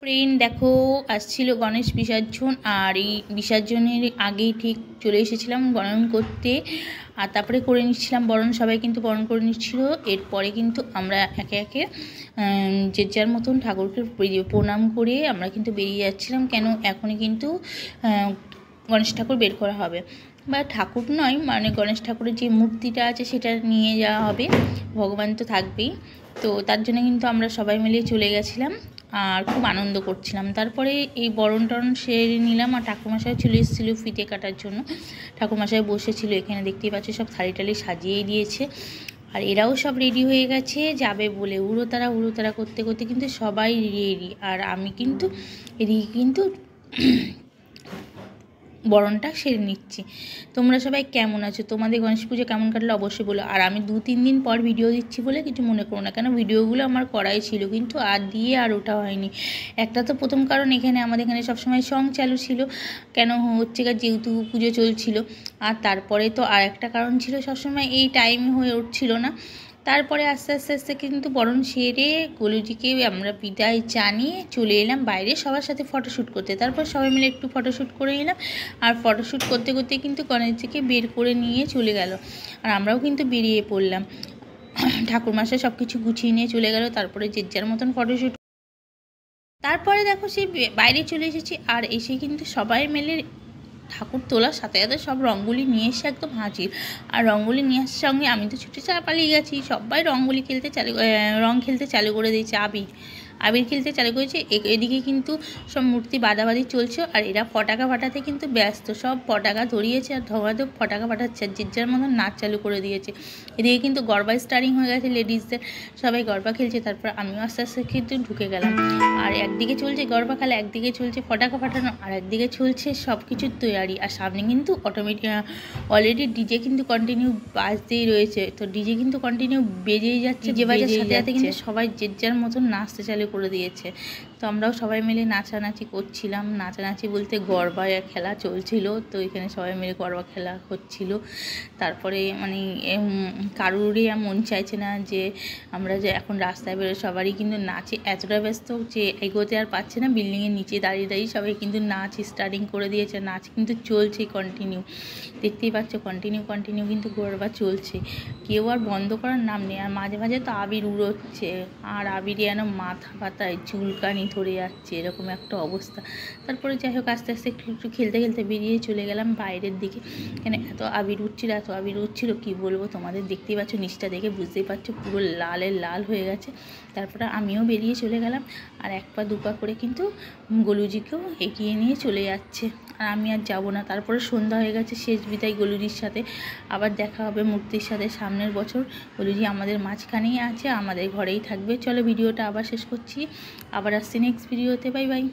Friend দেখো, আসছিল গণেশ বিসর্জন আর এই বিসর্জনের আগেই ঠিক চলে এসেছিলাম বরণ করতে। আর তারপরে করে নিচ্ছিলাম বরণ, সবাই কিন্তু বরণ করে নিচ্ছিল। এরপরে কিন্তু আমরা একে একে যে যার মতন ঠাকুরকে প্রণাম করে আমরা কিন্তু বেরিয়ে যাচ্ছিলাম। কেন এখনই কিন্তু গণেশ ঠাকুর বের করা হবে, বা ঠাকুর নয় মানে গণেশ ঠাকুরের যে মূর্তিটা আছে সেটা নিয়ে যাওয়া হবে। ভগবান তো থাকবেই, তো তার জন্য কিন্তু আমরা সবাই মিলে চলে গেছিলাম আর খুব আনন্দ করছিলাম। তারপরে এই বরণ টরণ সেরে নিলাম আর ঠাকুরমশাই চলে এসেছিলো ফিতে কাটার জন্য। ঠাকুরমশাই বসেছিল এখানে, দেখতেই পাচ্ছ সব থালি টালি সাজিয়েই দিয়েছে। আর এরাও সব রেডি হয়ে গেছে যাবে বলে, উড়োতাড়া করতে করতে কিন্তু সবাই রেডি। আর আমি কিন্তু এদিকে কিন্তু বরণটা সেরে নিচ্ছি। তোমরা সবাই কেমন আছো? তোমাদের গণেশ পুজো কেমন কাটলো অবশ্যই বলো। আর আমি 2-3 দিন পর ভিডিও দিচ্ছি বলে কিছু মনে করো না, কেন ভিডিওগুলো আমার করাই ছিল কিন্তু আর ওটা হয়নি। একটা তো প্রথম কারণ, এখানে আমাদের এখানে সবসময় সং চালু ছিল, কেন হচ্ছে যেহেতু পুজো চলছিল। আর তারপরে তো আর একটা কারণ ছিল, সবসময় এই টাইম হয়ে উঠছিল না। তারপরে আস্তে আস্তে কিন্তু বরণ সেরে গোলুজিকে আমরা বিদায় জানিয়ে চলে এলাম বাইরে সবার সাথে ফটোশ্যুট করতে। তারপর সবাই মিলে একটু ফটোশ্যুট করে নিলাম। আর ফটোশ্যুট করতে করতে কিন্তু গণেশজিকে বের করে নিয়ে চলে গেল, আর আমরাও কিন্তু বেরিয়ে পড়লাম। ঠাকুরমশাই সব কিছু গুছিয়ে নিয়ে চলে গেল। তারপরে যে যার মতন ফটোশ্যুট, তারপরে দেখো সেই বাইরে চলে এসেছি। আর এসে কিন্তু সবাই মিলে ঠাকুর তোলার সাথে সাথে সব রঙগুলি নিয়ে এসে একদম হাজির। আর রঙগুলি নিয়ে আসার সঙ্গে আমি তো ছুটে পালিয়ে গেছি। সবাই রং খেলতে চালু করে দিয়েছে, আবির খেলতে চালু করেছে। এদিকে কিন্তু সব মূর্তি বাঁধাবাঁধি চলছে আর এরা পটাকা ফাটাতে কিন্তু ব্যস্ত। সব পটাকা ধরিয়েছে আর ধোয়াতে পটাকা ফাটাচ্ছে, আর যে যার মতন নাচ চালু করে দিয়েছে। এদিকে কিন্তু গরবা স্টার্টিং হয়ে গেছে, লেডিসদের সবাই গরবা খেলছে। তারপর আমিও আস্তে আস্তে কিন্তু ঢুকে গেলাম। আর একদিকে চলছে গরবা খেলা, একদিকে চলছে পটাকা ফাটানো, আর একদিকে চলছে সব কিছুর তৈয়ারি। আর সামনে কিন্তু অলরেডি ডিজে কিন্তু কন্টিনিউ বাজতেই রয়েছে। তো ডিজে কিন্তু কন্টিনিউ বেজেই যাচ্ছে, যে বাজার সাথে সাথে কিন্তু সবাই যে যার মতন নাচতে চালু করে দিয়েছে। তো আমরাও সবাই মিলে নাচানাচি করছিলাম। নাচানাচি বলতে গরবা খেলা চলছিল, তো এখানে সবাই মিলে গরবা খেলা হচ্ছিল। তারপরে মানে কারোরই মন চাইছে না যে আমরা যে এখন রাস্তায় বেরো, সবারই কিন্তু নাচে এতটা ব্যস্ত যে এগোতে আর পাচ্ছে না। বিল্ডিংয়ের নিচে দাঁড়িয়ে সবাই কিন্তু নাচ স্টার্টিং করে দিয়েছে। নাচ কিন্তু চলছে কন্টিনিউ, দেখতেই পাচ্ছ কন্টিনিউ কিন্তু গরবা চলছে, কেউ আর বন্ধ করার নাম নেই। আর মাঝে মাঝে তো আবির উড়োচ্ছে, আর আবিরে যেন মাথা পাতায় চুলকানি ধরে যাচ্ছে, এরকম একটা অবস্থা। তারপরে যাই হোক আস্তে আস্তে একটু খেলতে বেরিয়ে চলে গেলাম বাইরের দিকে। কেন এত আবির উঠছিল কি বলবো তোমাদের, দেখতেই পাচ্ছ নিচটা দেখে বুঝতেই পারছো পুরো লাল হয়ে গেছে। তারপরে আমিও বেরিয়ে চলে গেলাম। আর 1 পা 2 পা করে কিন্তু গোলুজিকেও এগিয়ে নিয়ে চলে যাচ্ছে, আর আমি আর যাবো না। তারপরে সন্ধ্যা হয়ে গেছে, শেষ বিদায় গোলুজির সাথে। আবার দেখা হবে মূর্তির সাথে সামনের বছর। গোলুজি আমাদের মাঝখানেই আছে, আমাদের ঘরেই থাকবে। চলো ভিডিওটা আবার শেষ করছি, আবার আসছি নেক্সট ভিডিওতে। Bye bye.